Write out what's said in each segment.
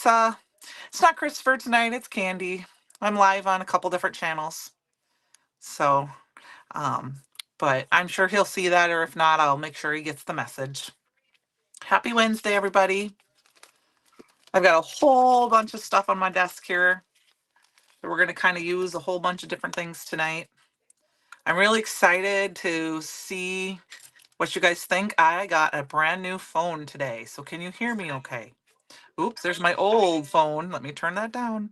Lisa. It's not Christopher tonight, it's Candy. I'm live on a couple different channels. So, um, but I'm sure he'll see that, or if not, I'll make sure he gets the message. Happy Wednesday, everybody. I've got a whole bunch of stuff on my desk here that we're going to kind of use a whole bunch of different things tonight. I'm really excited to see what you guys think. I got a brand new phone today, so can you hear me okay? Oops, there's my old phone. Let me turn that down.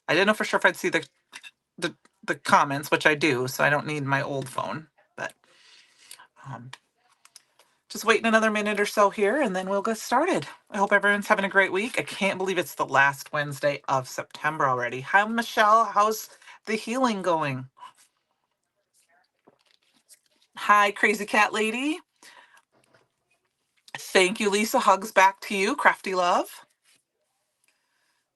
I didn't know for sure if I'd see the, the comments, which I do, so I don't need my old phone. But um, just waiting another minute or so here, and then we'll get started. I hope everyone's having a great week. I can't believe it's the last Wednesday of September already. Hi, Michelle. How's the healing going? Hi, Crazy Cat Lady. Thank you, Lisa. Hugs back to you, Crafty Love.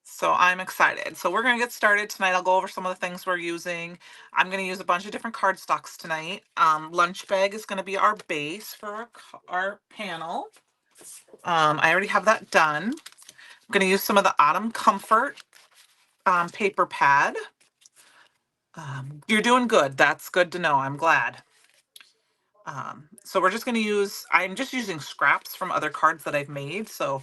So I'm excited. So we're going to get started tonight. I'll go over some of the things we're using. I'm going to use a bunch of different cardstocks tonight. Lunch bag is going to be our base for our panel. I already have that done. I'm going to use some of the Autumn Comfort paper pad. You're doing good. That's good to know. I'm glad. So we're just going to use, I'm just using scraps from other cards that I've made. So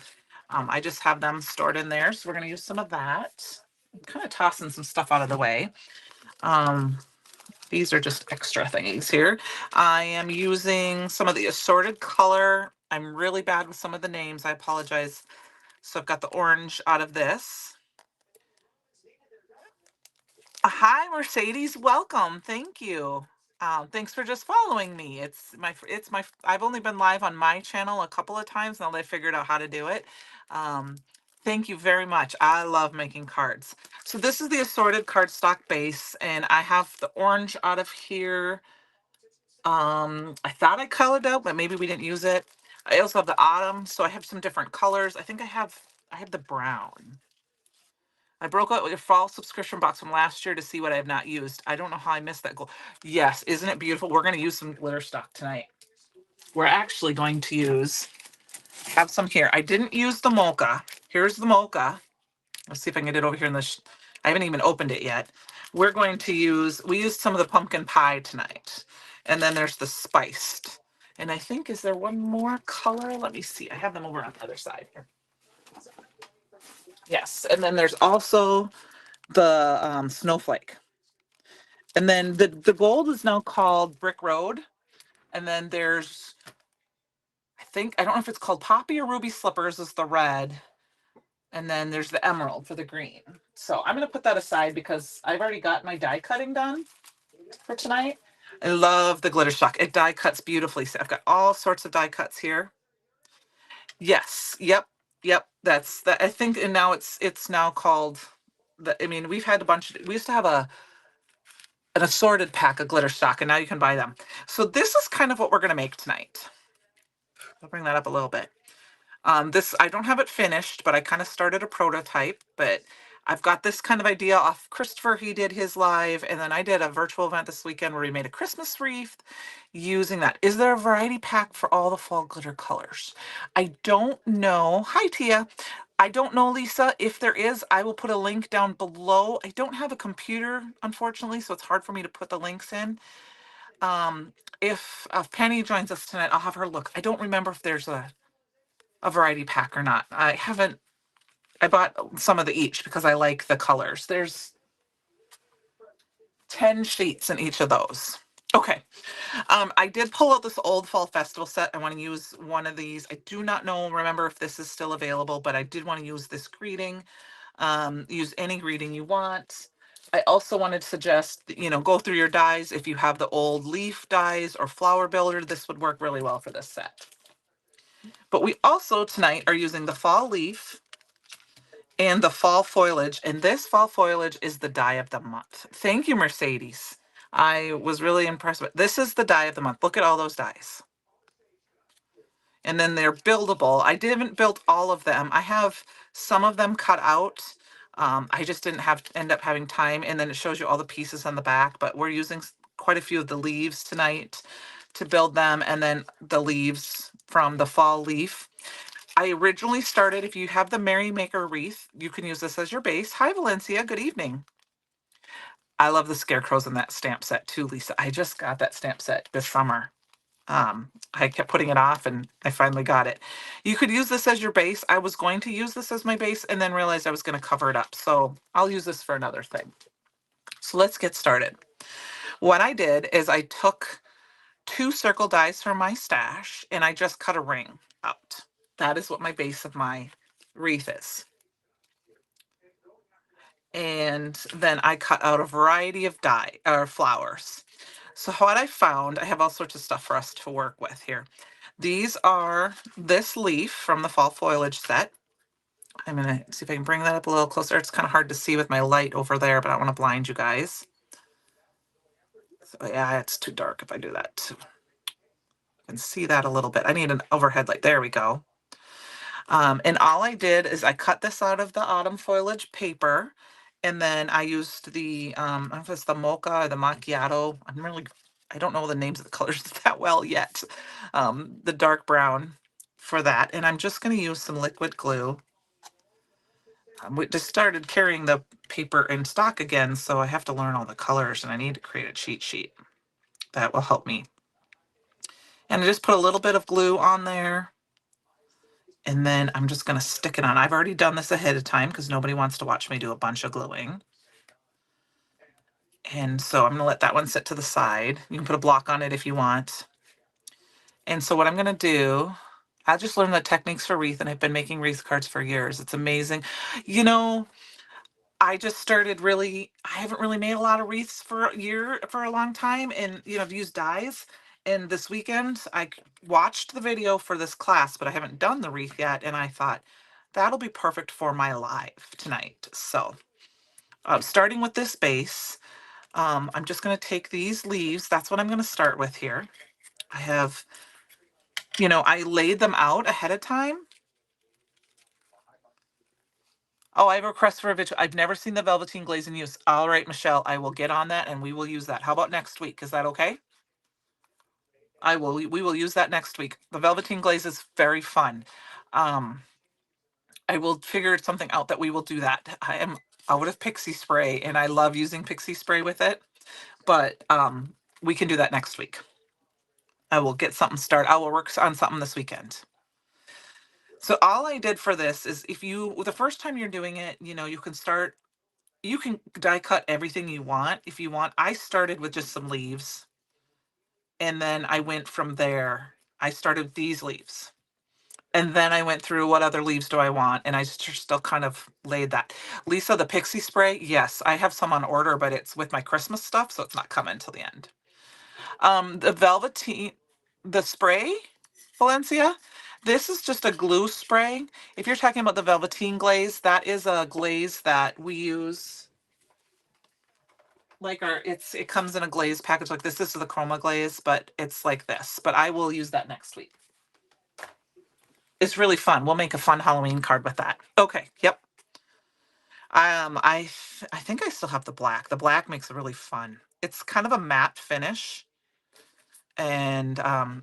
I just have them stored in there. So we're going to use some of that. I'm kind of tossing some stuff out of the way. These are just extra thingies here. I am using some of the assorted color. I'm really bad with some of the names. I apologize. So I've got the orange out of this. Hi, Mercedes. Welcome. Thank you. Thanks for just following me. I've only been live on my channel a couple of times now that I figured out how to do it. Thank you very much. I love making cards. So this is the assorted cardstock base, and I have the orange out of here. I thought I colored out, but maybe we didn't use it. I also have the autumn, so I have some different colors. I think I have the brown. I broke out with a fall subscription box from last year to see what I have not used. I don't know how I missed that goal. Yes, isn't it beautiful? We're going to use some glitter stock tonight. We're actually going to have some here. I didn't use the mocha. Here's the mocha. Let's see if I can get it over here in the, I haven't even opened it yet. We're going to we used some of the pumpkin pie tonight. And then there's the spiced. And I think, is there one more color? Let me see. I have them over on the other side here. Yes. And then there's also the snowflake. And then the gold is now called Brick Road. And then there's, I don't know if it's called Poppy or Ruby Slippers is the red. And then there's the emerald for the green. So I'm going to put that aside because I've already got my die cutting done for tonight. I love the glitter stock. It die cuts beautifully. So I've got all sorts of die cuts here. Yes. Yep. That's that. I think, and now it's now called I mean, we've had we used to have an assorted pack of glitter stock, and now you can buy them. So this is kind of what we're going to make tonight. I'll bring that up a little bit. This, I don't have it finished, but I kind of started a prototype, but I've got this kind of idea off Christopher. He did his live, and then I did a virtual event this weekend where we made a Christmas wreath using that. Is there a variety pack for all the fall glitter colors? I don't know. Hi, Tia. I don't know, Lisa. If there is, I will put a link down below. I don't have a computer, unfortunately, so it's hard for me to put the links in. If Penny joins us tonight, I'll have her look. I don't remember if there's a variety pack or not. I bought some of the each because I like the colors. There's 10 sheets in each of those. Okay. I did pull out this old fall festival set. I want to use one of these. I do not remember if this is still available, but I did want to use this greeting. Use any greeting you want. I also wanted to suggest, go through your dies. If you have the old leaf dies or flower builder, this would work really well for this set. But we also tonight are using the fall leaf and the fall foliage. And this fall foliage is the die of the month. Thank you, Mercedes. I was really impressed with this. Is the die of the month. Look at all those dies. And then they're buildable. I didn't build all of them. I have some of them cut out. I just didn't end up having time. And then it shows you all the pieces on the back, but we're using quite a few of the leaves tonight to build them. And then the leaves from the fall leaf. I originally started, if you have the Merrymaker wreath, you can use this as your base. Hi, Valencia. Good evening. I love the scarecrows in that stamp set too, Lisa. I just got that stamp set this summer. I kept putting it off and I finally got it. You could use this as your base. I was going to use this as my base and then realized I was going to cover it up. So I'll use this for another thing. So let's get started. What I did is I took 2 circle dies from my stash and I just cut a ring out. That is what my base of my wreath is. And then I cut out a variety of die or flowers. So what I found, I have all sorts of stuff for us to work with here. These are this leaf from the fall foliage set. I'm gonna see if I can bring that up a little closer. It's kind of hard to see with my light over there, but I don't want to blind you guys. So yeah, it's too dark if I do that. You can see that a little bit. I need an overhead light. There we go. And all I did is I cut this out of the autumn foliage paper, and then I used the, I don't know if it's the mocha or the macchiato. I don't know the names of the colors that well yet. The dark brown for that. And I'm just going to use some liquid glue. We just started carrying the paper in stock again, so I have to learn all the colors, and I need to create a cheat sheet. That will help me. And I just put a little bit of glue on there. And then I'm just going to stick it on. I've already done this ahead of time because nobody wants to watch me do a bunch of gluing. And so I'm going to let that one sit to the side. You can put a block on it if you want. And so what I'm going to do, I just learned the techniques for wreath, and I've been making wreath cards for years. It's amazing. You know, I just started I haven't really made a lot of wreaths for a long time. And, I've used dies. And this weekend I watched the video for this class, but I haven't done the wreath yet. And I thought that'll be perfect for my live tonight. So starting with this base, I'm just going to take these leaves. That's what I'm going to start with here. I have, I laid them out ahead of time. Oh, I have a request for a video. I've never seen the velveteen glaze in use. All right, Michelle, I will get on that and we will use that. How about next week? Is that okay? We will use that next week. The velveteen glaze is very fun. I will figure something out that we will do that. I am out of pixie spray and I love using pixie spray with it, but we can do that next week. I will get something started. I will work on something this weekend. So all I did for this is the first time you're doing it, you can die cut everything you want if you want. I started with just some leaves and then I went from there. I started with these leaves and then I went through what other leaves do I want, and I still kind of laid that. Lisa, the pixie spray, yes, I have some on order, but it's with my Christmas stuff, so it's not coming till the end. The velveteen, the spray, Valencia, this is just a glue spray. If you're talking about the velveteen glaze, that is a glaze that we use. Like it comes in a glaze package like this. This is the chroma glaze, but it's like this. But I will use that next week. It's really fun. We'll make a fun Halloween card with that. Okay. Yep. I think I still have the black. The black makes it really fun. It's kind of a matte finish, and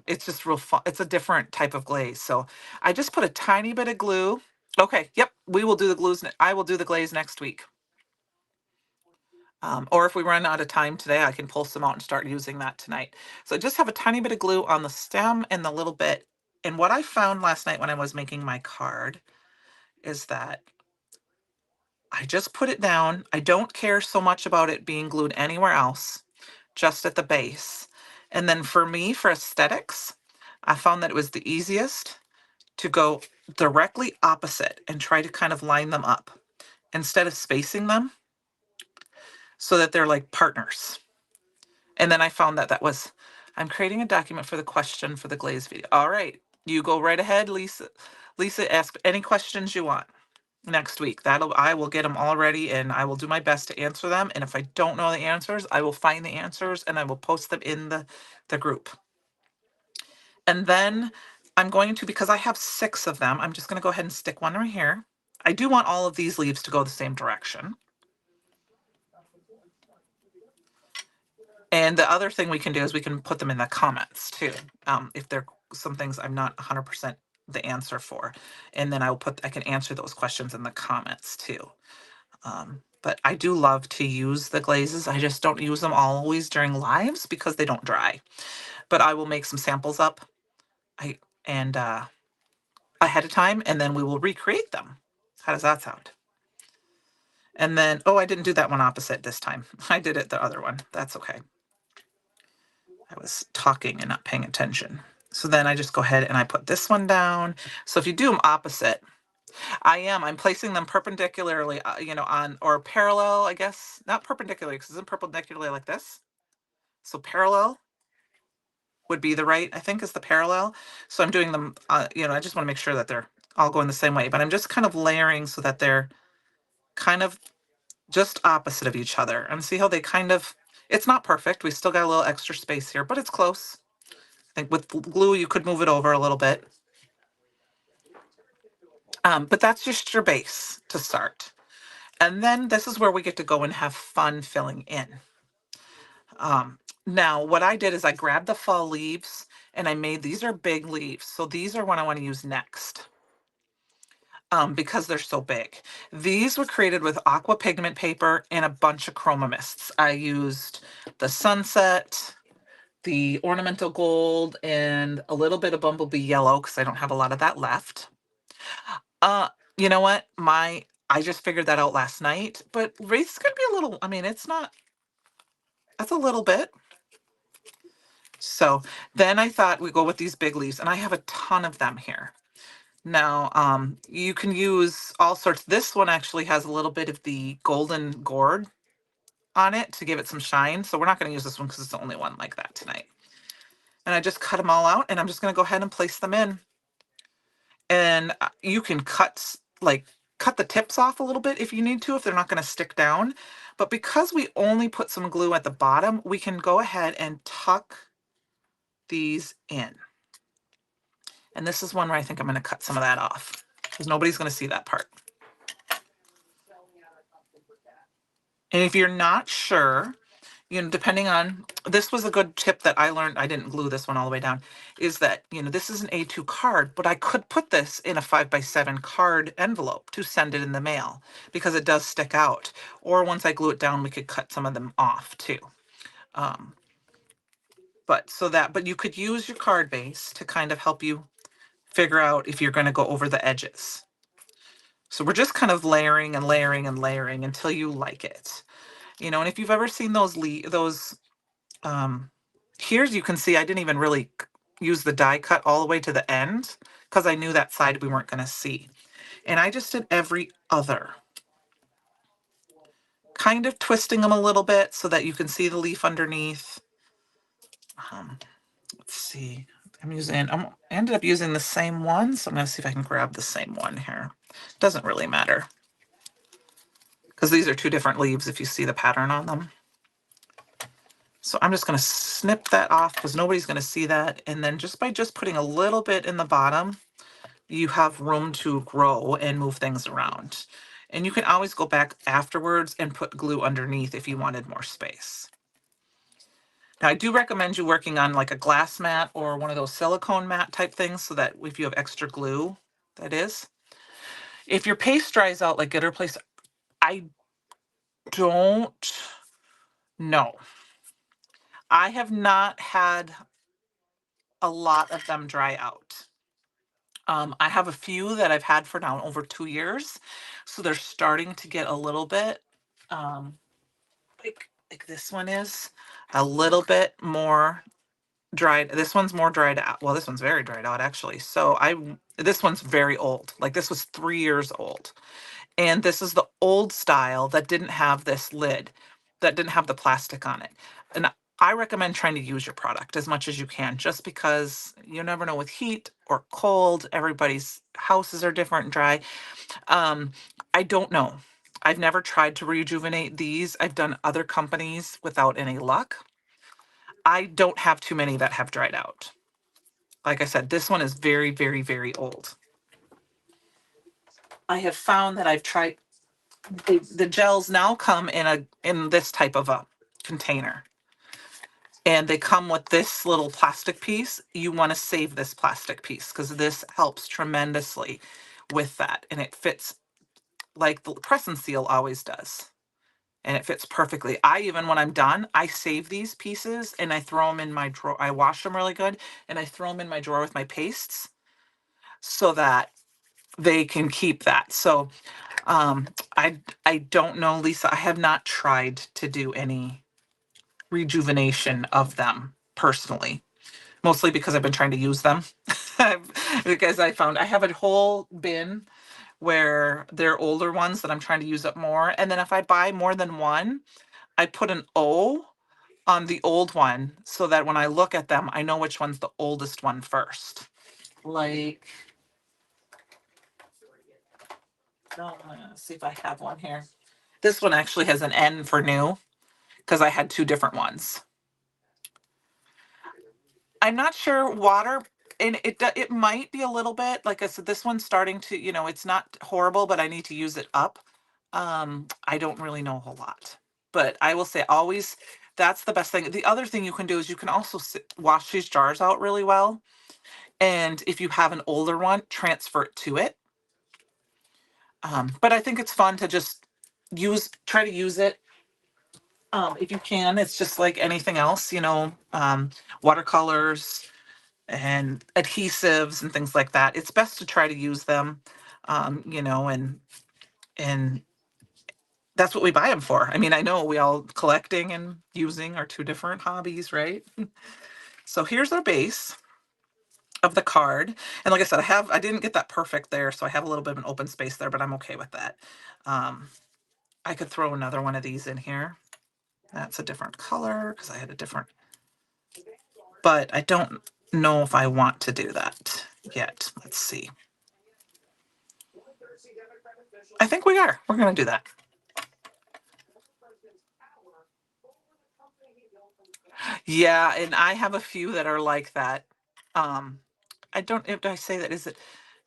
it's just real fun. It's a different type of glaze. So I just put a tiny bit of glue. Okay. Yep. We will do the glues. I will do the glaze next week. Or if we run out of time today, I can pull some out and start using that tonight. So just have a tiny bit of glue on the stem and the little bit. And what I found last night when I was making my card is that I just put it down. I don't care so much about it being glued anywhere else, just at the base. And then for me, for aesthetics, I found that it was the easiest to go directly opposite and try to kind of line them up instead of spacing them so that they're like partners. And then I found that I'm creating a document for the question for the glaze video. All right, you go right ahead, Lisa. Lisa, ask any questions you want next week. I will get them all ready and I will do my best to answer them. And if I don't know the answers, I will find the answers and I will post them in the group. And then I'm going to, because I have 6 of them, I'm just going to go ahead and stick one right here. I do want all of these leaves to go the same direction. And the other thing we can do is we can put them in the comments too. If there are some things I'm not 100% the answer for. And then I can answer those questions in the comments too. But I do love to use the glazes. I just don't use them always during lives because they don't dry. But I will make some samples up I and ahead of time, and then we will recreate them. How does that sound? And then, oh, I didn't do that one opposite this time. I did it the other one. That's okay. I was talking and not paying attention. So then I just go ahead and I put this one down. So if you do them opposite, I'm placing them perpendicularly, on, or parallel, I guess, not perpendicularly, because it's perpendicular like this. So parallel would be the right, I think is the parallel. So I'm doing them, I just want to make sure that they're all going the same way, but I'm just kind of layering so that they're kind of just opposite of each other. And see how they kind of, it's not perfect. We still got a little extra space here, but it's close. I think with glue, you could move it over a little bit. But that's just your base to start. And then this is where we get to go and have fun filling in. Now, what I did is I grabbed the fall leaves and I made, these are big leaves. So these are what I want to use next. Because they're so big. These were created with aqua pigment paper and a bunch of chroma mists. I used the sunset, the ornamental gold, and a little bit of bumblebee yellow because I don't have a lot of that left. You know what? I just figured that out last night, but wreath's gonna be a little, it's not, that's a little bit. So then I thought we go with these big leaves, and I have a ton of them here. Now, you can use all sorts. This one actually has a little bit of the golden gourd on it to give it some shine. So we're not going to use this one because it's the only one like that tonight. And I just cut them all out, and I'm just going to go ahead and place them in. And you can cut the tips off a little bit if you need to, if they're not going to stick down. But because we only put some glue at the bottom, we can go ahead and tuck these in. And this is one where I think I'm going to cut some of that off because nobody's going to see that part. And if you're not sure, depending on, this was a good tip that I learned, I didn't glue this one all the way down, is that, this is an A2 card, but I could put this in a 5x7 card envelope to send it in the mail because it does stick out. Or once I glue it down, we could cut some of them off too. But you could use your card base to kind of help you figure out if you're going to go over the edges. So we're just kind of layering and layering and layering until you like it. And if you've ever seen those here you can see I didn't even really use the die cut all the way to the end because I knew that side we weren't going to see. And I just did every other, kind of twisting them a little bit so that you can see the leaf underneath. Let's see. I ended up using the same one, so I'm going to see if I can grab the same one here. Doesn't really matter because these are two different leaves if you see the pattern on them. So I'm just going to snip that off because nobody's going to see that. And then just by putting a little bit in the bottom, you have room to grow and move things around. And you can always go back afterwards and put glue underneath if you wanted more space. Now, I do recommend you working on like a glass mat or one of those silicone mat type things so that if you have extra glue, that is. If your paste dries out like Getter Place, I don't know. I have not had a lot of them dry out. I have a few that I've had for now over 2 years. So they're starting to get a little bit, like this one is a little bit more dried. This one's more dried out. Well, this one's very dried out actually. So this one's very old. Like this was 3 years old. And this is the old style that didn't have this lid, that didn't have the plastic on it. And I recommend trying to use your product as much as you can, just because you never know with heat or cold, everybody's houses are different and dry. I don't know. I've never tried to rejuvenate these. I've done other companies without any luck. I don't have too many that have dried out. Like I said, this one is very, very, very old. I have found that I've tried, the gels now come in this type of a container. and they come with this little plastic piece. You want to save this plastic piece because this helps tremendously with that, and it fits like the press and seal always does, and it fits perfectly. I even, when I'm done, I save these pieces and I throw them in my drawer. I wash them really good and I throw them in my drawer with my pastes so that they can keep that. So um, I don't know, Lisa. I have not tried to do any rejuvenation of them personally, mostly because I've been trying to use them. Because I found I have a whole bin where they're older ones that I'm trying to use up more. And then if I buy more than one, I put an O on the old one so that when I look at them, I know which one's the oldest one first. Like, no, let's see if I have one here. This one actually has an N for new because I had two different ones. I'm not sure water, and it might be a little bit. Like I said, this one's starting to, it's not horrible, but I need to use it up. I don't really know a whole lot, but I will say always that's the best thing. The other thing you can do is you can also wash these jars out really well, and if you have an older one, transfer it to it. But I think it's fun to just try to use it. If you can, it's just like anything else, watercolors and adhesives and things like that. It's best to try to use them, and that's what we buy them for. I mean, I know we all collecting and using are two different hobbies, right? So here's our base of the card. And like I said, I didn't get that perfect there, so I have a little bit of an open space there, but I'm okay with that. I could throw another one of these in here. That's a different color because I had a different, but I don't know if I want to do that yet. Let's see. I think we're going to do that. Yeah, and I have a few that are like that. Um, I don't, if I say that, is it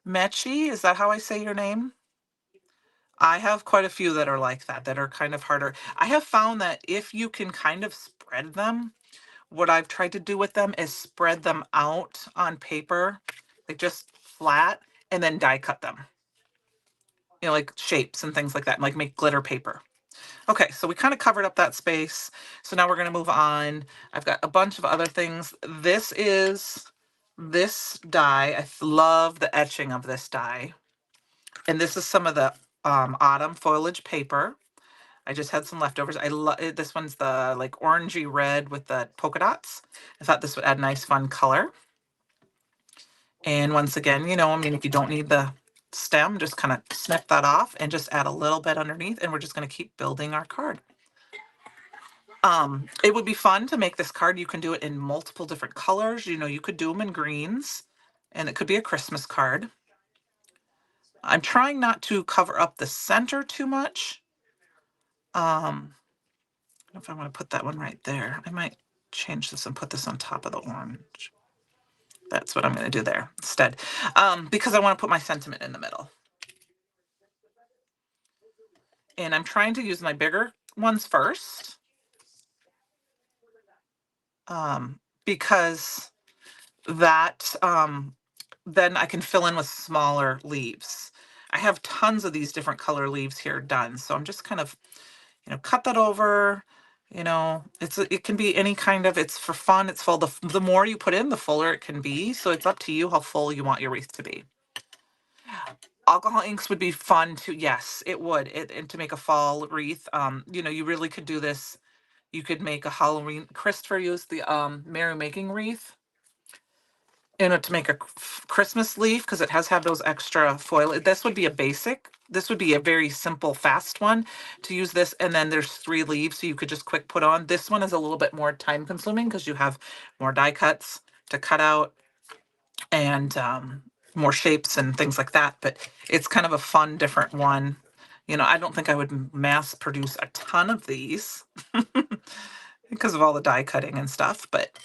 Mechi? Is that how I say your name? I have quite a few that are like that, that are kind of harder. I have found that if you can kind of spread them, what I've tried to do with them is spread them out on paper, like just flat, and then die cut them. Like shapes and things like that, like make glitter paper. Okay, so we kind of covered up that space. So now we're going to move on. I've got a bunch of other things. This is this die. I love the etching of this die. And this is some of the autumn foliage paper. I just had some leftovers. I love this one's the like orangey red with the polka dots. I thought this would add nice fun color. And once again, I mean, if you don't need the stem, just kind of snip that off and just add a little bit underneath, and we're just going to keep building our card. It would be fun to make this card. You can do it in multiple different colors. You could do them in greens, and it could be a Christmas card. I'm trying not to cover up the center too much. I don't know if I want to put that one right there. I might change this and put this on top of the orange. That's what I'm going to do there instead, because I want to put my sentiment in the middle. And I'm trying to use my bigger ones first, because that then I can fill in with smaller leaves. I have tons of these different color leaves here done, so I'm just kind of, cut that over. It can be any kind of, it's for fun. It's full. The more you put in, the fuller it can be. So it's up to you how full you want your wreath to be. Alcohol inks would be fun too. Yes, it would. And to make a fall wreath, you really could do this. You could make a Halloween. Christopher used the merry making wreath, to make a Christmas leaf because it has had those extra foil. This would be a basic. This would be a very simple, fast one to use this. And then there's 3 leaves, so you could just quick put on. This one is a little bit more time consuming because you have more die cuts to cut out and more shapes and things like that. But it's kind of a fun, different one. I don't think I would mass produce a ton of these because of all the die cutting and stuff, but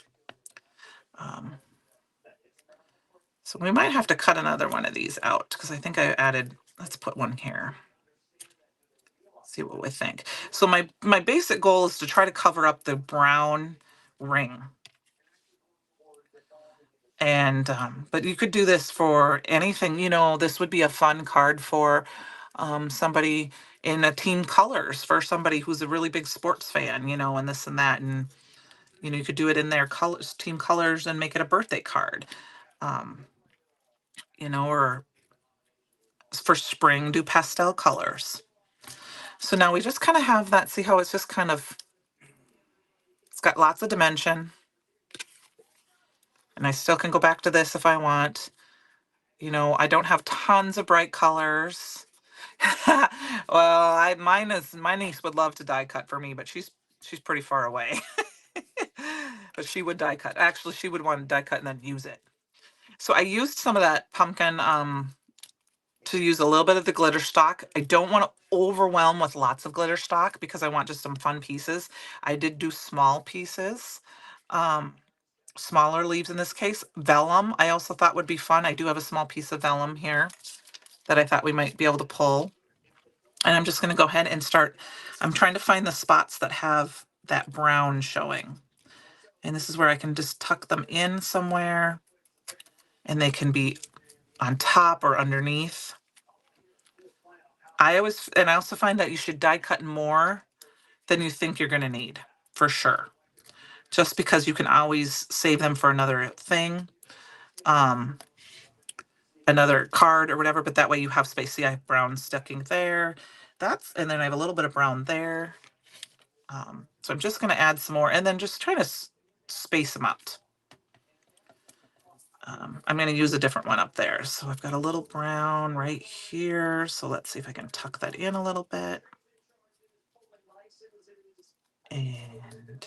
so we might have to cut another one of these out because I think I added, let's put one here. See what we think. So my basic goal is to try to cover up the brown ring. And but you could do this for anything. This would be a fun card for somebody in a team colors, for somebody who's a really big sports fan, and this and that. And you could do it in their colors, team colors, and make it a birthday card. um or for spring, do pastel colors. So now we just kind of have that. See how it's just kind of, it's got lots of dimension. And I still can go back to this if I want. I don't have tons of bright colors. Well, my niece would love to die cut for me, but she's pretty far away. But she would die cut. Actually, she would want to die cut and then use it. So I used some of that pumpkin to use a little bit of the glitter stock. I don't want to overwhelm with lots of glitter stock because I want just some fun pieces. I did do small pieces. Um, Smaller leaves in this case. Vellum, I also thought would be fun. I do have a small piece of vellum here that I thought we might be able to pull. And I'm just going to go ahead and start. I'm trying to find the spots that have that brown showing. And this is where I can just tuck them in somewhere. And they can be on top or underneath. I also find that you should die cut more than you think you're going to need, for sure. Just because you can always save them for another thing. Another card or whatever, but that way you have space. See, I have brown sticking there. And then I have a little bit of brown there. So I'm just going to add some more and then just trying to space them out. I'm going to use a different one up there. So I've got a little brown right here. So let's see if I can tuck that in a little bit. And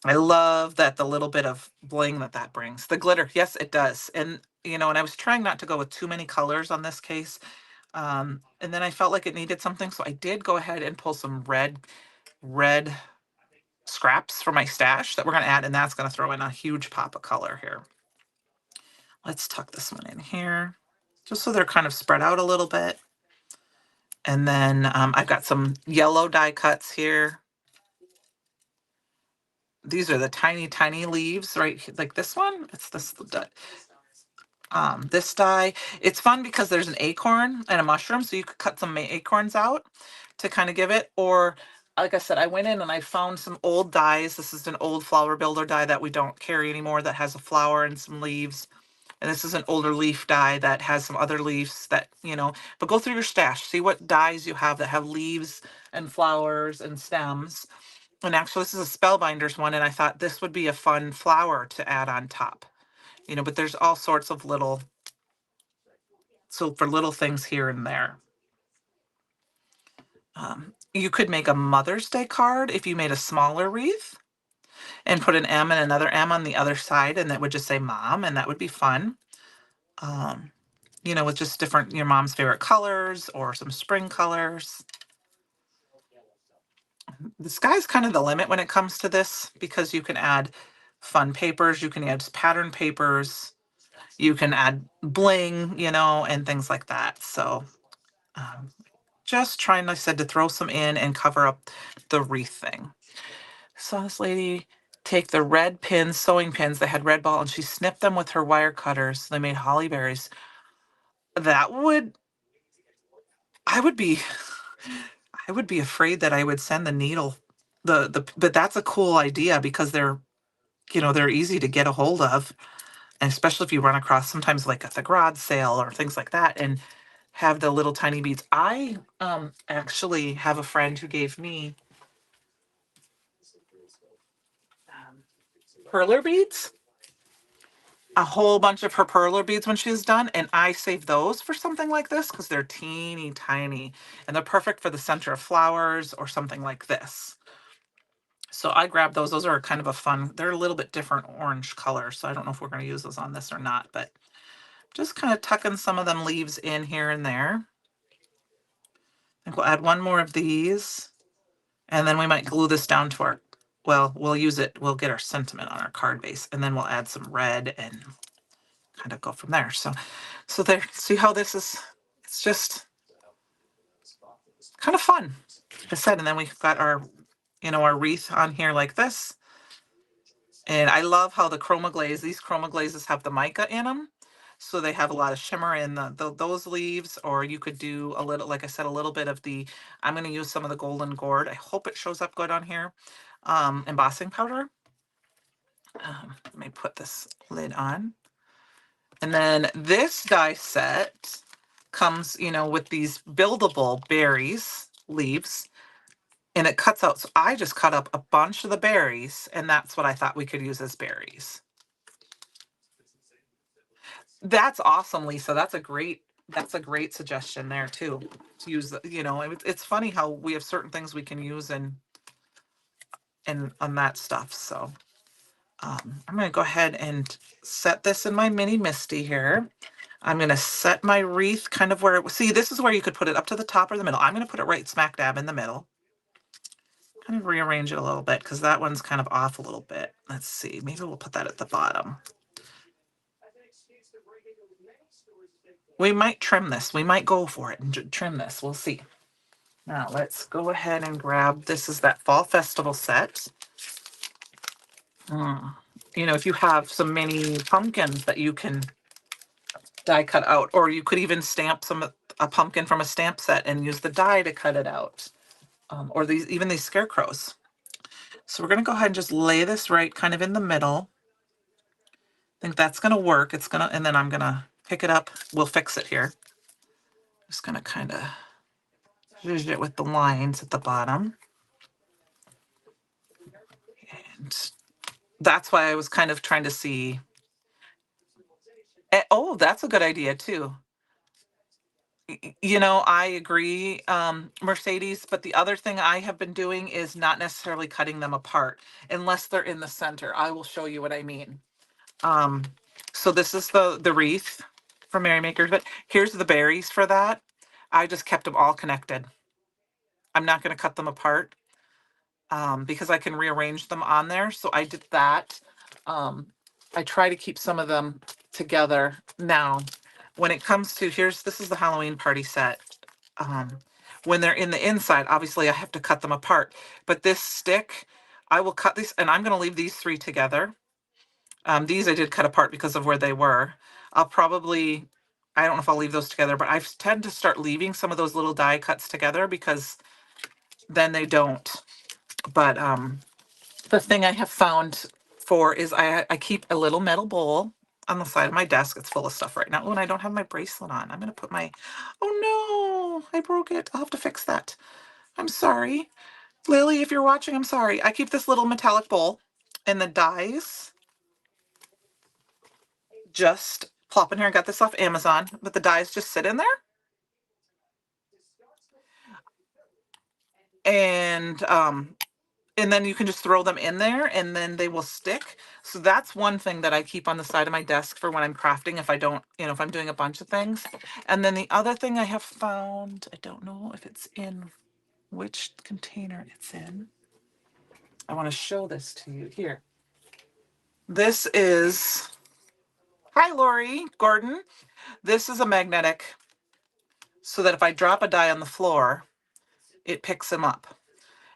I love that the little bit of bling that brings. The glitter, yes, it does. And, and I was trying not to go with too many colors on this case. And then I felt like it needed something. So I did go ahead and pull some red scraps for my stash that we're going to add. And that's going to throw in a huge pop of color here. Let's tuck this one in here just so they're kind of spread out a little bit. And then I've got some yellow die cuts here. These are the tiny, tiny leaves, right? Like this one. It's this die. It's fun because there's an acorn and a mushroom, so you could cut some acorns out to kind of give it. Or, like I said, I went in and I found some old dies. This is an old flower builder die that we don't carry anymore that has a flower and some leaves. And this is an older leaf die that has some other leaves that, but go through your stash, see what dies you have that have leaves and flowers and stems. And actually, this is a Spellbinders one, and I thought this would be a fun flower to add on top. But there's all sorts of for little things here and there. You could make a Mother's Day card if you made a smaller wreath and put an M and another M on the other side, and that would just say Mom, and that would be fun. With just different, your mom's favorite colors or some spring colors. The sky's kind of the limit when it comes to this because you can add fun papers, you can add pattern papers, you can add bling, and things like that. So just trying, like I said, to throw some in and cover up the wreath thing. Saw this lady take the red pins, sewing pins that had red ball, and she snipped them with her wire cutters. They made holly berries. I would be afraid that I would send the needle, but that's a cool idea because they're easy to get a hold of. And especially if you run across sometimes like at the garage sale or things like that and have the little tiny beads. I actually have a friend who gave me perler beads, a whole bunch of her perler beads when she was done. And I saved those for something like this because they're teeny tiny and they're perfect for the center of flowers or something like this. So I grabbed those. Those are kind of a fun, they're a little bit different orange color. So I don't know if we're going to use those on this or not, but just kind of tucking some of them leaves in here and there. I think we'll add one more of these and then we might glue this down to we'll use it. We'll get our sentiment on our card base and then we'll add some red and kind of go from there. So there, see how this is, it's just kind of fun. Like I said, and then we've got our our wreath on here like this. And I love how the these chroma glazes have the mica in them. So they have a lot of shimmer in those leaves, or you could do a little, like I said, a little bit of I'm going to use some of the golden gourd. I hope it shows up good on here. Embossing powder. Let me put this lid on. And then this die set comes, with these buildable berries, leaves, and it cuts out. So I just cut up a bunch of the berries, and that's what I thought we could use as berries. That's awesome, Lisa. That's a great suggestion there too. To use it's funny how we have certain things we can use and on that stuff. So I'm gonna go ahead and set this in my mini Misty here. I'm gonna set my wreath kind of where see, this is where you could put it up to the top or the middle. I'm gonna put it right smack dab in the middle. Kind of rearrange it a little bit because that one's kind of off a little bit. Let's see, maybe we'll put that at the bottom. We might trim this. We might go for it and trim this. We'll see. Now let's go ahead and grab, this is that Fall Festival set. If you have some mini pumpkins that you can die cut out, or you could even stamp a pumpkin from a stamp set and use the die to cut it out. Or these scarecrows. So we're going to go ahead and just lay this right kind of in the middle. I think that's going to work. And then I'm going to pick it up. We'll fix it here. Just going to kind of zhuzh it with the lines at the bottom. And that's why I was kind of trying to see. Oh, that's a good idea too. I agree, Mercedes, but the other thing I have been doing is not necessarily cutting them apart unless they're in the center. I will show you what I mean. So this is the wreath for Merrymakers, but here's the berries for that. I just kept them all connected. I'm not going to cut them apart because I can rearrange them on there. So I did that. I try to keep some of them together. Now, when it comes to this is the Halloween party set. When they're in the inside, obviously I have to cut them apart. But this stick, I will cut these, and I'm going to leave these three together. These I did cut apart because of where they were. I don't know if I'll leave those together, but I tend to start leaving some of those little die cuts together because then they don't. But the thing I have found is I keep a little metal bowl on the side of my desk. It's full of stuff right now. Oh, and I don't have my bracelet on. I'm going to put oh no, I broke it. I'll have to fix that. I'm sorry. Lily, if you're watching, I'm sorry. I keep this little metallic bowl and the dies just plop in here. I got this off Amazon, but the dies just sit in there. And then you can just throw them in there and then they will stick. So that's one thing that I keep on the side of my desk for when I'm crafting, if I don't, if I'm doing a bunch of things. And then the other thing I have found, I don't know if it's in which container it's in. I want to show this to you here. This is, hi Lori Gordon. This is a magnetic so that if I drop a die on the floor, it picks them up.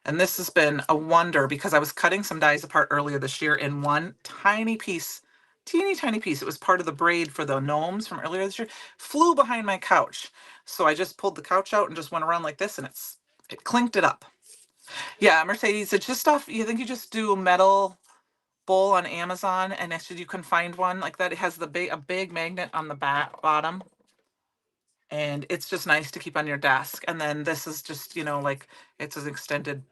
And this has been a wonder because I was cutting some dies apart earlier this year in one tiny piece, teeny tiny piece. It was part of the braid for the gnomes from earlier this year, flew behind my couch. So I just pulled the couch out and just went around like this and it clinked it up. Yeah, Mercedes, it's just stuff. You think you just do a metal bowl on Amazon and you can find one like that. It has a big magnet on the bottom. And it's just nice to keep on your desk. And then this is just, like it's an extended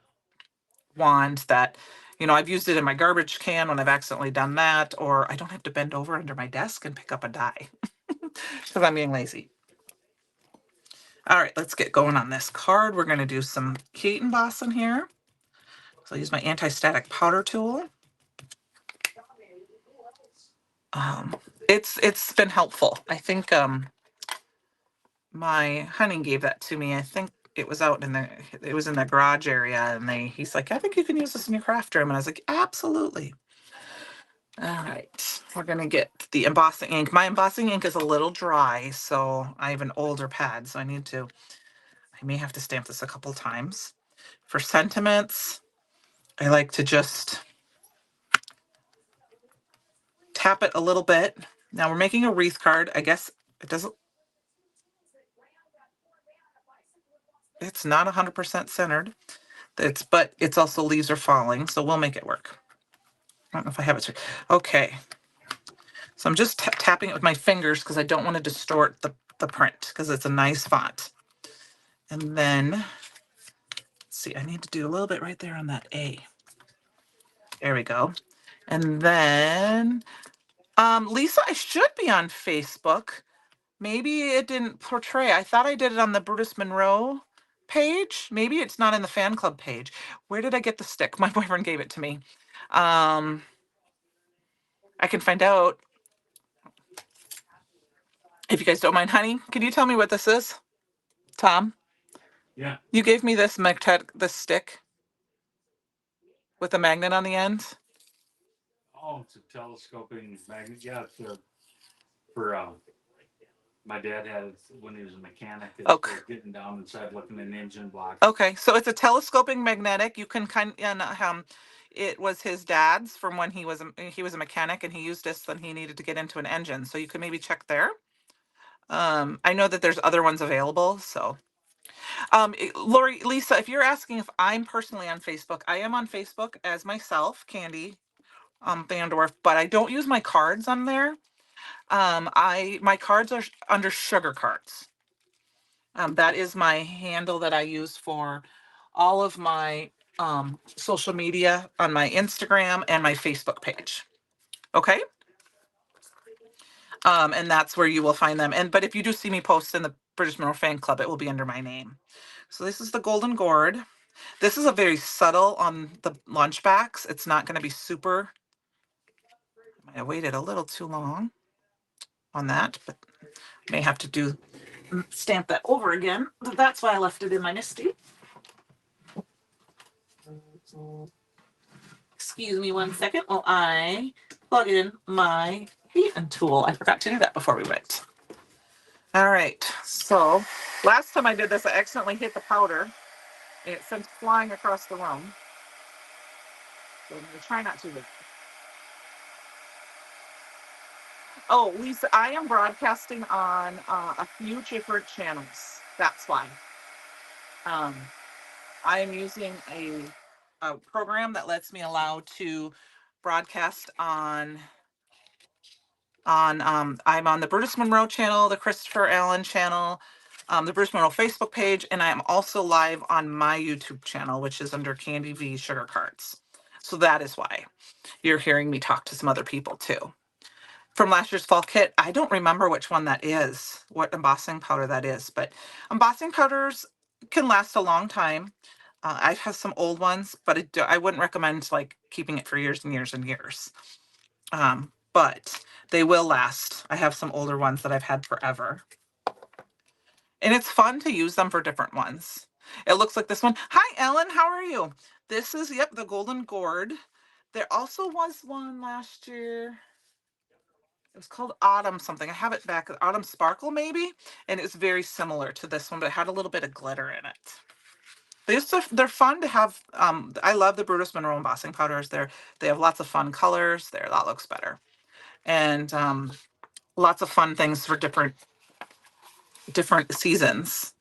wand that, I've used it in my garbage can when I've accidentally done that, or I don't have to bend over under my desk and pick up a die because I'm being lazy. All right, let's get going on this card. We're going to do some heat embossing here. So I'll use my anti-static powder tool. It's been helpful. I think my honey gave that to me. I think it was in the garage area, and he's like, I think you can use this in your craft room. And I was like, absolutely. All right, we're gonna get the embossing ink. My embossing ink is a little dry, so I have an older pad, so I may have to stamp this a couple times. For sentiments, I like to just tap it a little bit. Now we're making a wreath card. I guess it doesn't, it's not 100% centered. But it's also leaves are falling, so we'll make it work. I don't know if I have it. Okay. So I'm just tapping it with my fingers because I don't want to distort the print because it's a nice font. And then, let's see, I need to do a little bit right there on that A. There we go. And then, Lisa, I should be on Facebook. Maybe it didn't portray. I thought I did it on the Brutus Monroe page. Maybe it's not in the fan club page. Where did I get the stick? My boyfriend gave it to me. I can find out. If you guys don't mind, honey, can you tell me what this is? Tom? Yeah. You gave me this this stick with a magnet on the end. Oh, it's a telescoping magnet. Yeah, it's for my dad had it when he was a mechanic. Okay. Getting down inside looking at an engine block. Okay, so it's a telescoping magnetic. You can it was his dad's from when he was a mechanic and he used this when he needed to get into an engine. So you can maybe check there. I know that there's other ones available. So, Lori, Lisa, if you're asking if I'm personally on Facebook, I am on Facebook as myself, Candy Bandorf, but I don't use my cards on there. My cards are under Sugar Cards. That is my handle that I use for all of my social media on my Instagram and my Facebook page. Okay. And that's where you will find them. But if you do see me post in the British Monroe Fan Club, it will be under my name. So this is the Golden Gourd. This is a very subtle on the lunch backs. It's not going to be super. I might have waited a little too long on that, but may have to stamp that over again. That's why I left it in my Misty. Excuse me 1 second while I plug in my heating tool. I forgot to do that before we went. All right, so last time I did this, I accidentally hit the powder and it sent flying across the room. So I'm gonna try not to. Oh, Lisa, I am broadcasting on a few different channels. That's why. I am using a program that lets me allow to broadcast I'm on the Brutus Monroe channel, the Christopher Allen channel, the Brutus Monroe Facebook page, and I'm also live on my YouTube channel, which is under Candy V Sugar Cards. So that is why you're hearing me talk to some other people too. From last year's fall kit, I don't remember which one that is, what embossing powder that is, but embossing powders can last a long time. I have some old ones, but I wouldn't recommend like keeping it for years and years and years. But they will last. I have some older ones that I've had forever. And it's fun to use them for different ones. It looks like this one. Hi, Ellen. How are you? This is, yep, the Golden Gourd. There also was one last year. It was called Autumn something. I have it back. Autumn Sparkle, maybe. And it's very similar to this one, but it had a little bit of glitter in it. They're fun to have. I love the Brutus Monroe embossing powders. They have lots of fun colors. That looks better. And lots of fun things for different seasons.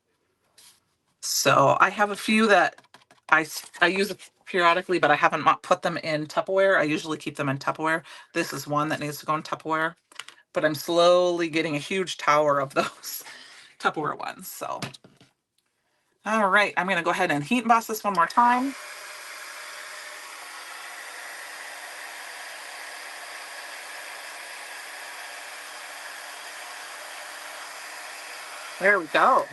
So I have a few that I use periodically, but I haven't put them in Tupperware. I usually keep them in Tupperware. This is one that needs to go in Tupperware, but I'm slowly getting a huge tower of those Tupperware ones. So, all right, I'm going to go ahead and heat emboss this one more time. There we go.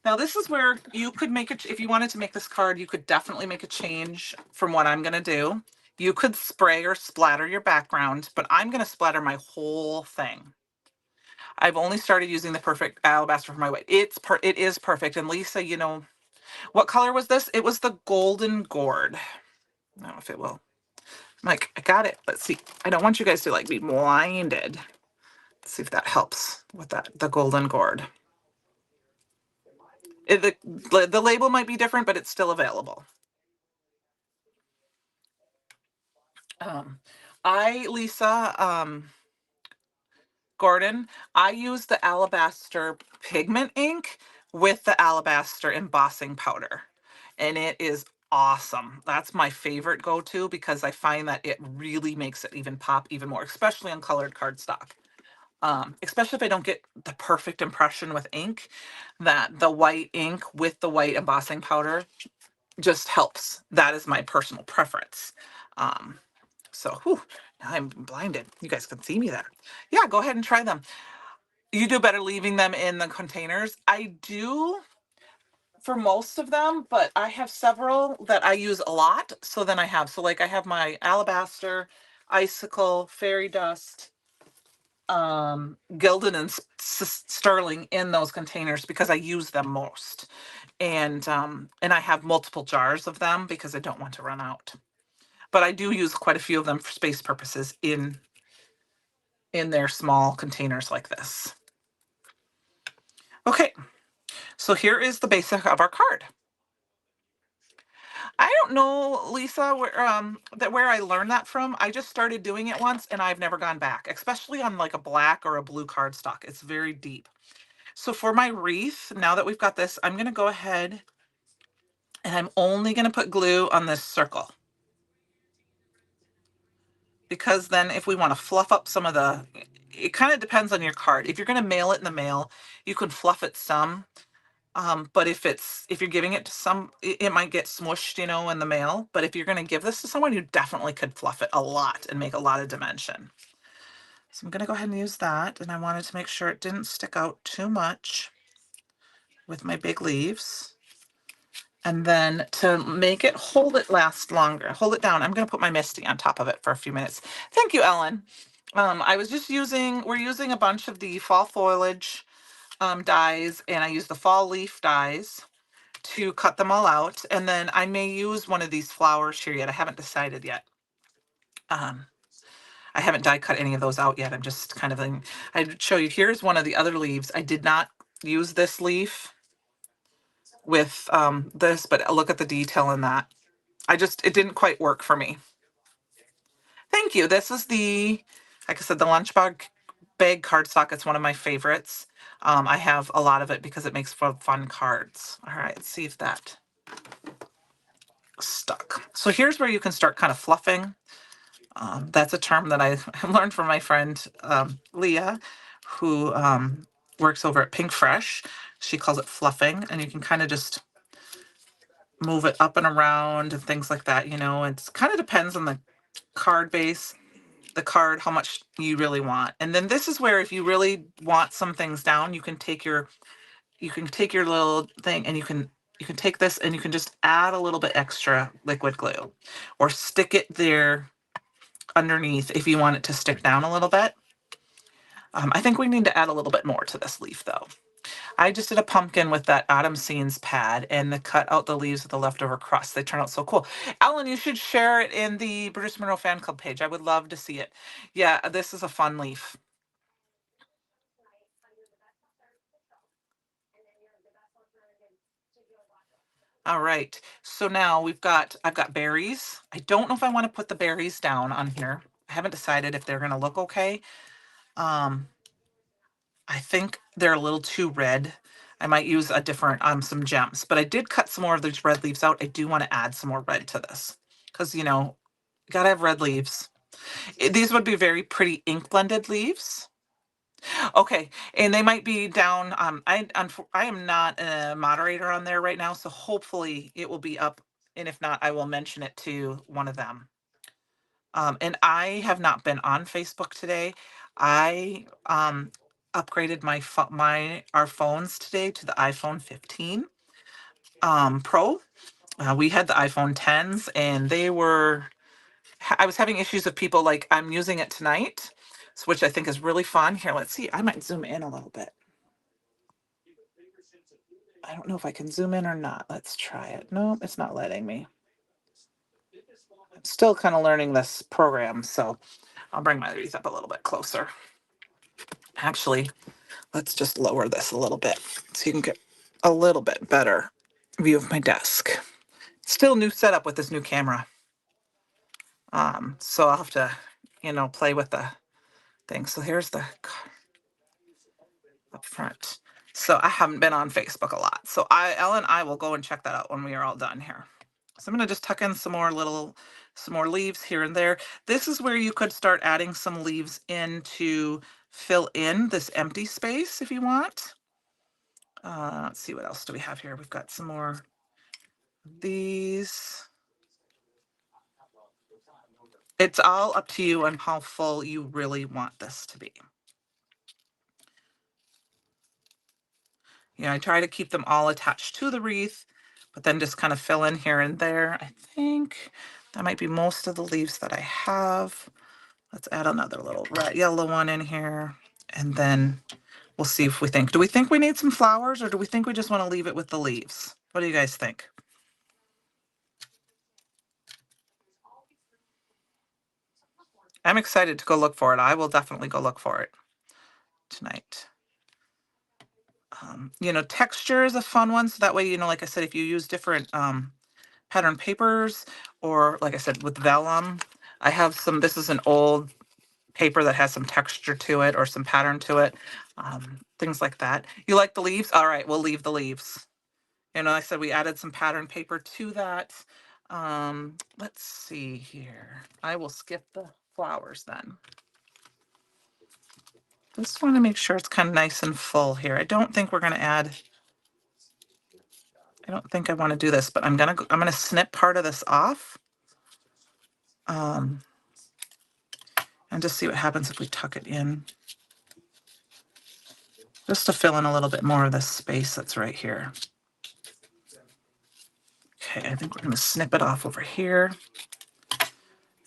Now this is where you could make it, if you wanted to make this card, you could definitely make a change from what I'm going to do. You could spray or splatter your background, but I'm going to splatter my whole thing. I've only started using the perfect alabaster for my white. It is perfect. And Lisa, you know, what color was this? It was the Golden Gourd. I don't know if it will. Like, I got it. Let's see. I don't want you guys to like be blinded. Let's see if that helps with the Golden Gourd. The label might be different, but it's still available. Um, Lisa, Gordon, I use the alabaster pigment ink with the alabaster embossing powder, and it is awesome. That's my favorite go-to because I find that it really makes it even pop even more, especially on colored cardstock. Especially if I don't get the perfect impression with ink, that the white ink with the white embossing powder just helps. That is my personal preference. Um, so, whew, now I'm blinded. You guys can see me there. Yeah, go ahead and try them. You do better leaving them in the containers. I do for most of them, but I have several that I use a lot. So then I have, so like I have my alabaster, icicle, fairy dust, gilded and sterling in those containers because I use them most. And I have multiple jars of them because I don't want to run out. But I do use quite a few of them for space purposes in their small containers like this. Okay, so here is the basic of our card. I don't know, Lisa, where I learned that from. I just started doing it once and I've never gone back, especially on like a black or a blue cardstock. It's very deep. So for my wreath, now that we've got this, I'm going to go ahead and I'm only going to put glue on this circle. Because then if we want to fluff up some of it kind of depends on your card. If you're going to mail it in the mail, you can fluff it some. But if you're giving it to it might get smushed, in the mail. But if you're going to give this to someone, you definitely could fluff it a lot and make a lot of dimension. So I'm going to go ahead and use that. And I wanted to make sure it didn't stick out too much with my big leaves. And then to make it hold it last longer, hold it down, I'm going to put my Misty on top of it for a few minutes. Thank you, Ellen. We're using a bunch of the fall foliage dies, and I use the fall leaf dies to cut them all out. And then I may use one of these flowers here yet. I haven't decided yet. I haven't die cut any of those out yet. I'm just kind of, I'd show you, here's one of the other leaves. I did not use this leaf with this, but look at the detail in that. It didn't quite work for me. Thank you. This is like I said, the lunch bag cardstock. It's one of my favorites. I have a lot of it because it makes for fun cards. All right, let's see if that stuck. So here's where you can start kind of fluffing. That's a term that I learned from my friend Leah, who works over at Pink Fresh. She calls it fluffing, and you can kind of just move it up and around and things like that. It kind of depends on the card base, the card, how much you really want. And then this is where if you really want some things down, you can take your little thing and you can take this and you can just add a little bit extra liquid glue or stick it there underneath if you want it to stick down a little bit. I think we need to add a little bit more to this leaf though. I just did a pumpkin with that autumn scenes pad and cut out the leaves with the leftover crust. They turn out so cool. Ellen, you should share it in the Bruce Monroe fan club page. I would love to see it. Yeah, this is a fun leaf. All right. So now I've got berries. I don't know if I want to put the berries down on here. I haven't decided if they're going to look okay. Um, I think they're a little too red. I might use some gems, but I did cut some more of these red leaves out. I do want to add some more red to this because, gotta have red leaves. These would be very pretty ink blended leaves. Okay, and they might be down. I am not a moderator on there right now, so hopefully it will be up. And if not, I will mention it to one of them. And I have not been on Facebook today. I upgraded our phones today to the iPhone 15 Pro. We had the iPhone 10s, and I was having issues with people like I'm using it tonight, which I think is really fun. Here, let's see. I might zoom in a little bit. I don't know if I can zoom in or not. Let's try it. No, it's not letting me. I'm still kind of learning this program, so I'll bring my wreath up a little bit closer. Actually, let's just lower this a little bit so you can get a little bit better view of my desk. Still new setup with this new camera. So I'll have to, play with the thing. So here's the up front. So I haven't been on Facebook a lot. So Ellen and I will go and check that out when we are all done here. So I'm going to just tuck in some more leaves here and there. This is where you could start adding some leaves in to fill in this empty space if you want. Let's see, what else do we have here? We've got some more of these. It's all up to you on how full you really want this to be. I try to keep them all attached to the wreath, but then just kind of fill in here and there. I think that might be most of the leaves that I have. Let's add another little red yellow one in here, and then we'll see if we think. Do we think we need some flowers, or do we think we just want to leave it with the leaves? What do you guys think? I'm excited to go look for it. I will definitely go look for it tonight. Texture is a fun one. So that way, like I said, if you use different pattern papers, or like I said, with vellum, I have some, this is an old paper that has some texture to it or some pattern to it, things like that. You like the leaves? All right, we'll leave the leaves. Like I said, we added some pattern paper to that. Let's see here. I will skip the flowers then. Just want to make sure it's kind of nice and full here. I don't think we're going to add, I don't think I want to do this, but I'm going to snip part of this off. And just see what happens if we tuck it in. Just to fill in a little bit more of this space that's right here. Okay, I think we're going to snip it off over here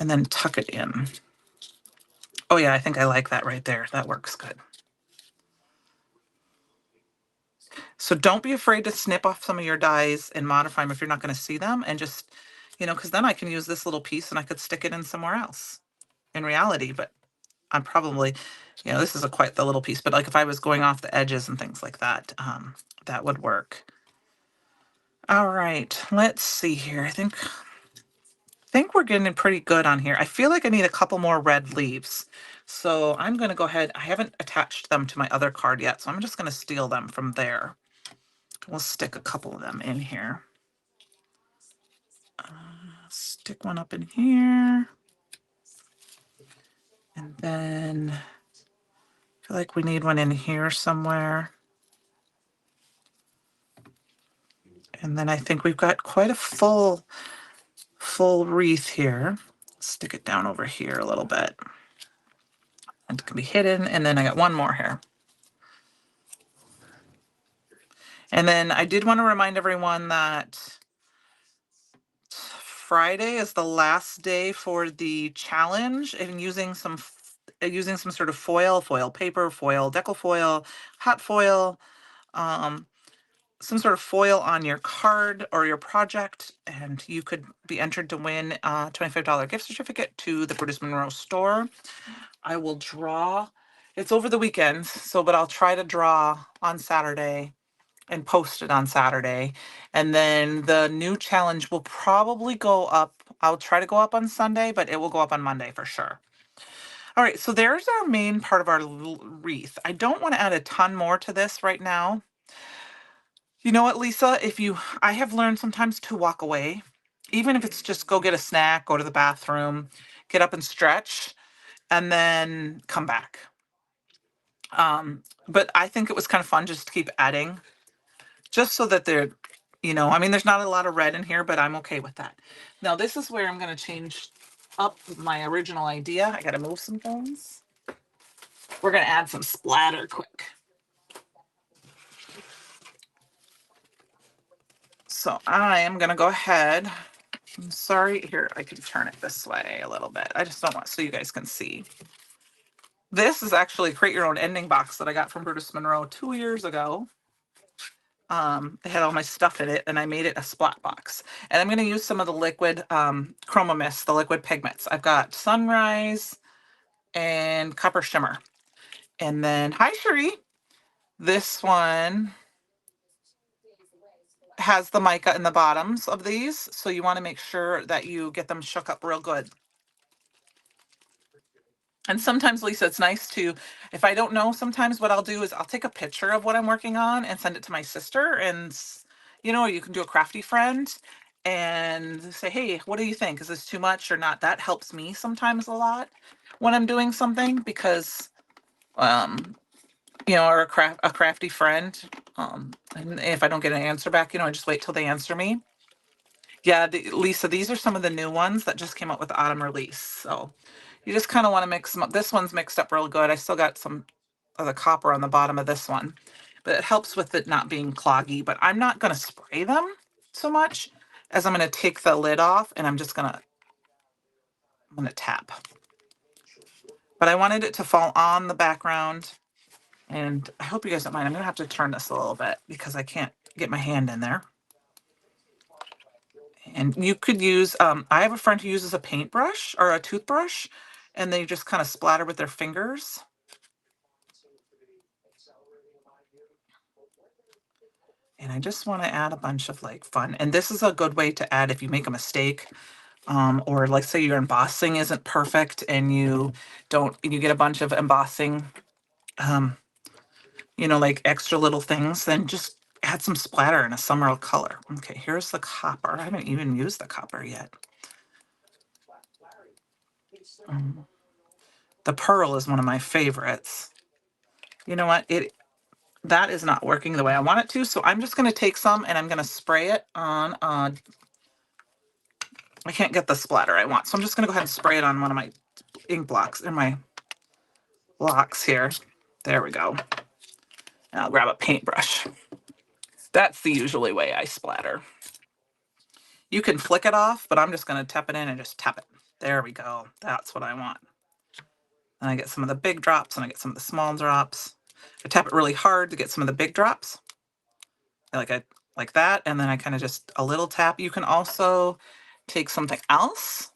and then tuck it in. Oh yeah, I think I like that right there. That works good. So don't be afraid to snip off some of your dies and modify them if you're not going to see them, and just, because then I can use this little piece and I could stick it in somewhere else in reality. But I'm probably, this is quite the little piece, but like if I was going off the edges and things like that, that would work. All right, let's see here. I think we're getting pretty good on here. I feel like I need a couple more red leaves. So I'm going to go ahead. I haven't attached them to my other card yet, so I'm just going to steal them from there. We'll stick a couple of them in here. Stick one up in here. And then I feel like we need one in here somewhere. And then I think we've got quite a full wreath here. Stick it down over here a little bit. And it can be hidden. And then I got one more here. And then I did want to remind everyone that Friday is the last day for the challenge, and using some sort of foil paper, foil decal foil, hot foil, some sort of foil on your card or your project, and you could be entered to win a $25 gift certificate to the Brutus Monroe store. I will draw. It's over the weekend, but I'll try to draw on Saturday and post it on Saturday. And then the new challenge will probably go up. I'll try to go up on Sunday, but it will go up on Monday for sure. All right, so there's our main part of our wreath. I don't want to add a ton more to this right now. You know what, Lisa? I have learned sometimes to walk away, even if it's just go get a snack, go to the bathroom, get up and stretch, and then come back. But I think it was kind of fun just to keep adding, just so that they're, there's not a lot of red in here, but I'm okay with that. Now, this is where I'm going to change up my original idea. I got to move some things. We're going to add some splatter quick. So I am going to go ahead. I'm sorry. Here, I can turn it this way a little bit. I just don't want, so you guys can see. This is actually Create Your Own Ending box that I got from Brutus Monroe 2 years ago. It had all my stuff in it, and I made it a splat box. And I'm going to use some of the liquid Chroma Mist, the liquid pigments. I've got Sunrise and Copper Shimmer. And then, hi, Cherie. This one has the mica in the bottoms of these, so you want to make sure that you get them shook up real good. And sometimes, Lisa, it's nice to, if I don't know, sometimes what I'll do is I'll take a picture of what I'm working on and send it to my sister. And, you can do a crafty friend and say, hey, what do you think? Is this too much or not? That helps me sometimes a lot when I'm doing something because, or a crafty friend. And if I don't get an answer back, I just wait till they answer me. Yeah, Lisa, these are some of the new ones that just came out with the autumn release. So you just kind of want to mix them up. This one's mixed up real good. I still got some of the copper on the bottom of this one, but it helps with it not being cloggy. But I'm not going to spray them so much as I'm going to take the lid off and I'm going to tap. But I wanted it to fall on the background, and I hope you guys don't mind. I'm going to have to turn this a little bit because I can't get my hand in there. And you could use, I have a friend who uses a paintbrush or a toothbrush, and they just kind of splatter with their fingers. And I just want to add a bunch of like fun. And this is a good way to add if you make a mistake, or like say your embossing isn't perfect and you get a bunch of embossing, like extra little things, then just add some splatter in a summer color. Okay, here's the copper. I haven't even used the copper yet. The pearl is one of my favorites. You know what? That is not working the way I want it to, so I'm just going to take some and I'm going to spray it on, I can't get the splatter I want, so I'm just going to go ahead and spray it on one of my ink blocks, or my blocks here. There we go. And I'll grab a paintbrush. That's the usually way I splatter. You can flick it off, but I'm just going to tap it in and just tap it. There we go. That's what I want. And I get some of the big drops and I get some of the small drops. I tap it really hard to get some of the big drops. Like that, and then I kind of just a little tap. You can also take something else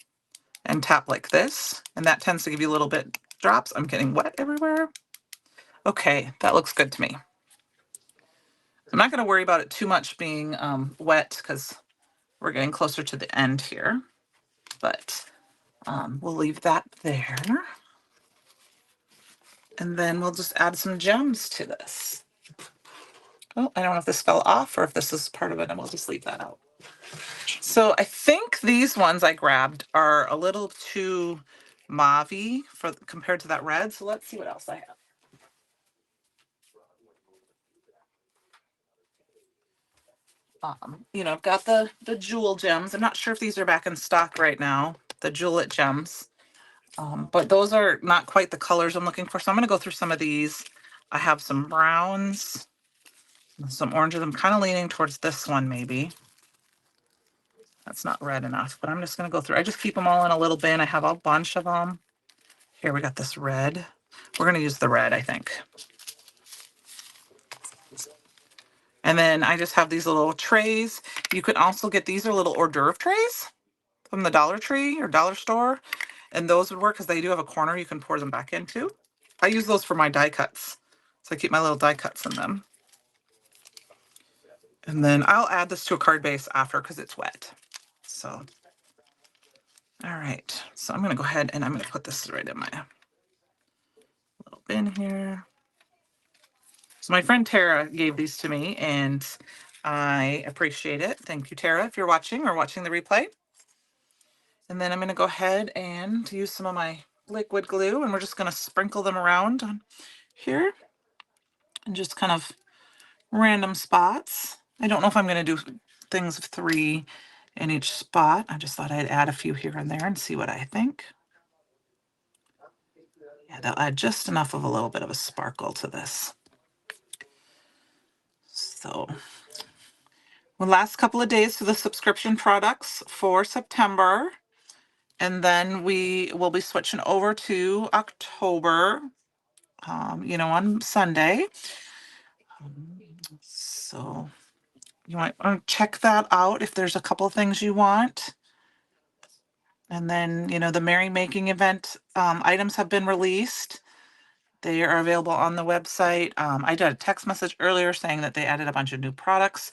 and tap like this, and that tends to give you a little bit drops. I'm getting wet everywhere. Okay, that looks good to me. I'm not going to worry about it too much being wet because we're getting closer to the end here, but we'll leave that there. And then we'll just add some gems to this. Oh, I don't know if this fell off or if this is part of it, and we'll just leave that out. So I think these ones I grabbed are a little too mauve-y compared to that red. So let's see what else I have. I've got the jewel gems. I'm not sure if these are back in stock right now, the jewelette gems. But those are not quite the colors I'm looking for. So I'm going to go through some of these. I have some browns, some oranges. I'm kind of leaning towards this one maybe. That's not red enough, but I'm just going to go through. I just keep them all in a little bin. I have a bunch of them. Here we got this red. We're going to use the red, I think. And then I just have these little trays. You can also get, these are little hors d'oeuvre trays from the Dollar Tree or Dollar Store. And those would work because they do have a corner you can pour them back into. I use those for my die cuts. So I keep my little die cuts in them. And then I'll add this to a card base after because it's wet. So, all right. So I'm going to go ahead and I'm going to put this right in my little bin here. So my friend Tara gave these to me and I appreciate it. Thank you, Tara, if you're watching or watching the replay. And then I'm going to go ahead and use some of my liquid glue and we're just going to sprinkle them around on here and just kind of random spots. I don't know if I'm going to do things of 3 in each spot. I just thought I'd add a few here and there and see what I think. Yeah, they'll add just enough of a little bit of a sparkle to this. So the last couple of days to the subscription products for September. And then we will be switching over to October, on Sunday. So you might want to check that out if there's a couple of things you want. And then, the Merry Making event items have been released. They are available on the website. I did a text message earlier saying that they added a bunch of new products,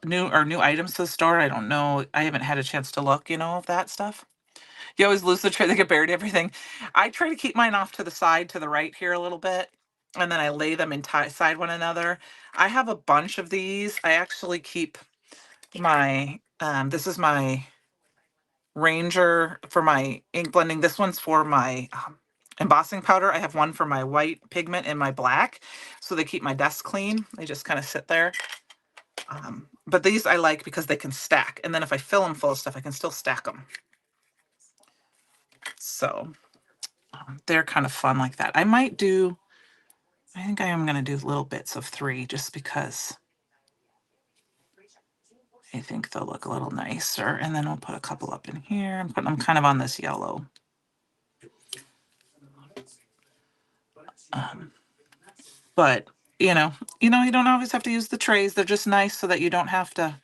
new items to the store. I don't know. I haven't had a chance to look, of that stuff. You always lose the tray, they get buried, everything. I try to keep mine off to the side, to the right here a little bit, and then I lay them inside one another. I have a bunch of these. I actually keep my, this is my Ranger for my ink blending. This one's for my embossing powder. I have one for my white pigment and my black. So they keep my desk clean. They just kind of sit there. But these I like because they can stack. And then if I fill them full of stuff, I can still stack them. So they're kind of fun like that. I think I am going to do little bits of 3 just because I think they'll look a little nicer. And then we'll put a couple up in here. I'm putting them kind of on this yellow. But you know, you don't always have to use the trays. They're just nice so that you don't have to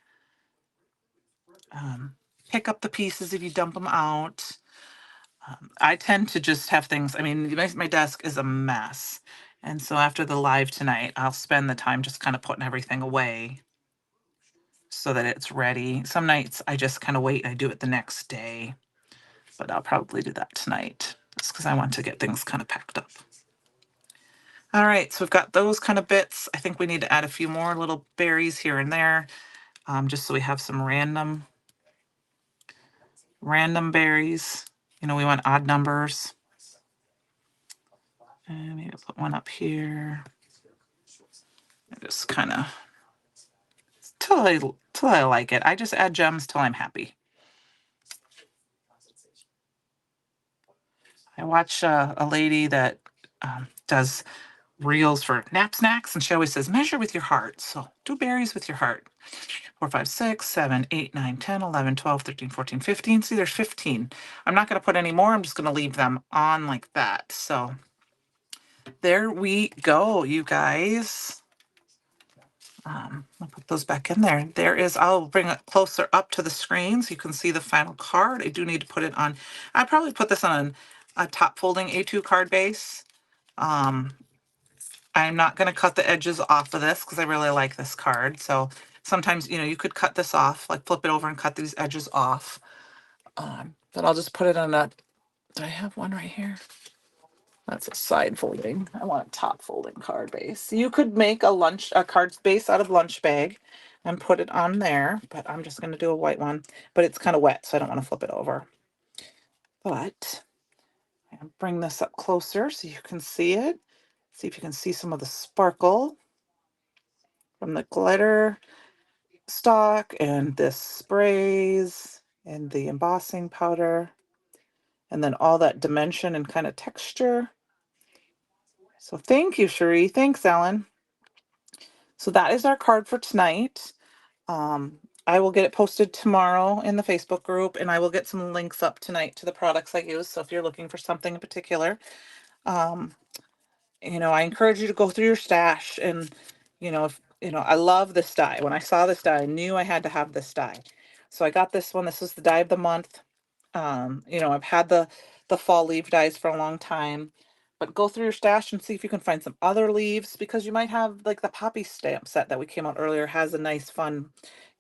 pick up the pieces if you dump them out. I tend to just have things, I mean, my desk is a mess. And so after the live tonight, I'll spend the time just kind of putting everything away so that it's ready. Some nights I just kind of wait and I do it the next day. But I'll probably do that tonight just because I want to get things kind of packed up. All right, so we've got those kind of bits. I think we need to add a few more little berries here and there, just so we have some random berries. You know, we want odd numbers. And maybe I'll put one up here. Just kind of till I like it. I just add gems till I'm happy. I watch a lady that does reels for nap snacks, and she always says, measure with your heart. So do berries with your heart. 4, 5, 6, 7, 8, 9, 10, 11, 12, 13, 14, 15. See, there's 15. I'm not going to put any more. I'm just going to leave them on like that. So there we go, you guys. I'll put those back in there. I'll bring it closer up to the screen so you can see the final card. I do need to put it on, I probably put this on a top folding A2 card base. I'm not going to cut the edges off of this because I really like this card. So sometimes, you could cut this off, like flip it over and cut these edges off. But I'll just put it on do I have one right here? That's a side folding. I want a top folding card base. You could make a card base out of lunch bag and put it on there, but I'm just going to do a white one. But it's kind of wet, so I don't want to flip it over. But I'll bring this up closer so you can see it. See if you can see some of the sparkle from the glitter stock and this sprays and the embossing powder. And then all that dimension and kind of texture. So thank you, Cherie. Thanks, Ellen. So that is our card for tonight. I will get it posted tomorrow in the Facebook group, and I will get some links up tonight to the products I use. So if you're looking for something in particular, I encourage you to go through your stash. And, I love this die. When I saw this die, I knew I had to have this die. So I got this one. This is the die of the month. I've had the fall leaf dies for a long time, but go through your stash and see if you can find some other leaves, because you might have, like, the poppy stamp set that we came out earlier has a nice fun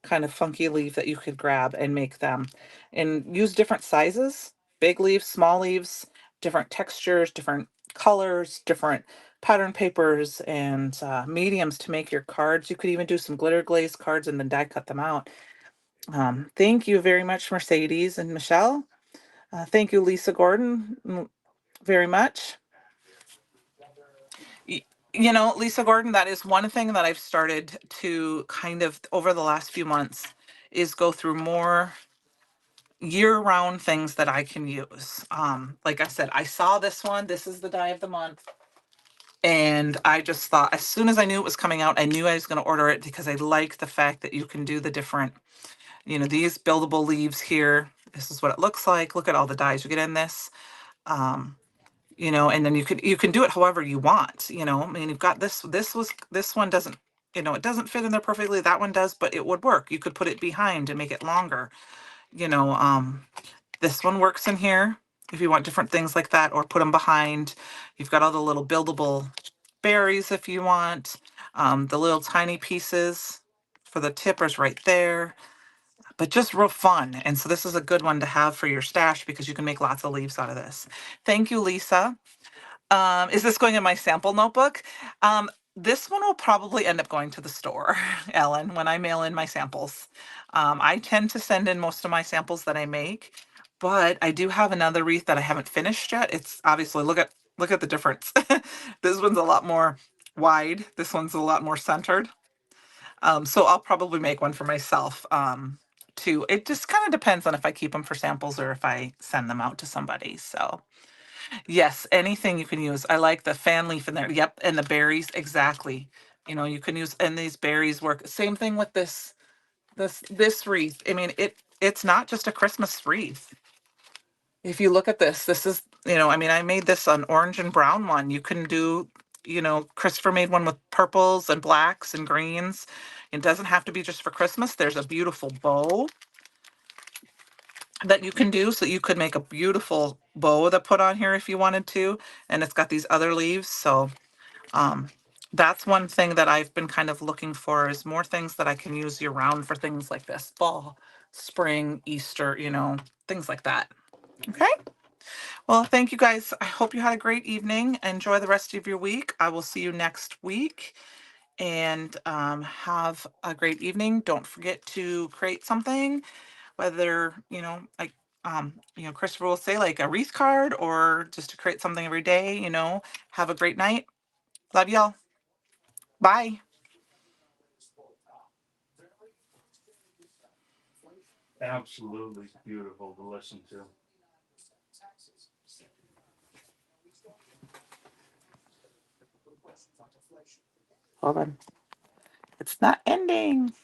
kind of funky leaf that you could grab and make them, and use different sizes, big leaves, small leaves, different textures, different colors, different pattern papers, and mediums to make your cards. You could even do some glitter glaze cards and then die cut them out. Thank you very much, Mercedes and Michelle. Thank you, Lisa Gordon, very much. Lisa Gordon, that is one thing that I've started to kind of over the last few months is go through more year-round things that I can use. Like I said, I saw this one. This is the die of the month. And I just thought, as soon as I knew it was coming out, I knew I was going to order it because I like the fact that you can do the different, these buildable leaves here. This is what it looks like. Look at all the dies you get in this. And then you can do it however you want. I mean, you've got this one doesn't, it doesn't fit in there perfectly. That one does, but it would work. You could put it behind and make it longer. This one works in here if you want different things like that, or put them behind. You've got all the little buildable berries if you want. The little tiny pieces for the tippers right there. but just real fun. And so this is a good one to have for your stash because you can make lots of leaves out of this. Thank you, Lisa. Is this going in my sample notebook? This one will probably end up going to the store, Ellen, when I mail in my samples. I tend to send in most of my samples that I make, but I do have another wreath that I haven't finished yet. It's obviously look at the difference. This one's a lot more wide. This one's a lot more centered. So I'll probably make one for myself too. It just kind of depends on if I keep them for samples or if I send them out to somebody. So yes, anything you can use. I like the fan leaf in there. Yep, and the berries exactly. You know, you can use, and these berries work. Same thing with this wreath. I mean, it's not just a Christmas wreath. If you look at this is, I mean, I made this an orange and brown one. You can do, Christopher made one with purples and blacks and greens. It doesn't have to be just for Christmas. There's a beautiful bow that you can do. So you could make a beautiful bow to put on here if you wanted to. And it's got these other leaves. So um, that's one thing that I've been kind of looking for is more things that I can use year round for things like this, fall, spring, Easter, things like that. Okay. Well, thank you guys. I hope you had a great evening. Enjoy the rest of your week. I will see you next week and have a great evening. Don't forget to create something, whether, Christopher will say like a wreath card or just to create something every day, have a great night. Love y'all. Bye. Absolutely beautiful to listen to. Hold on. It's not ending.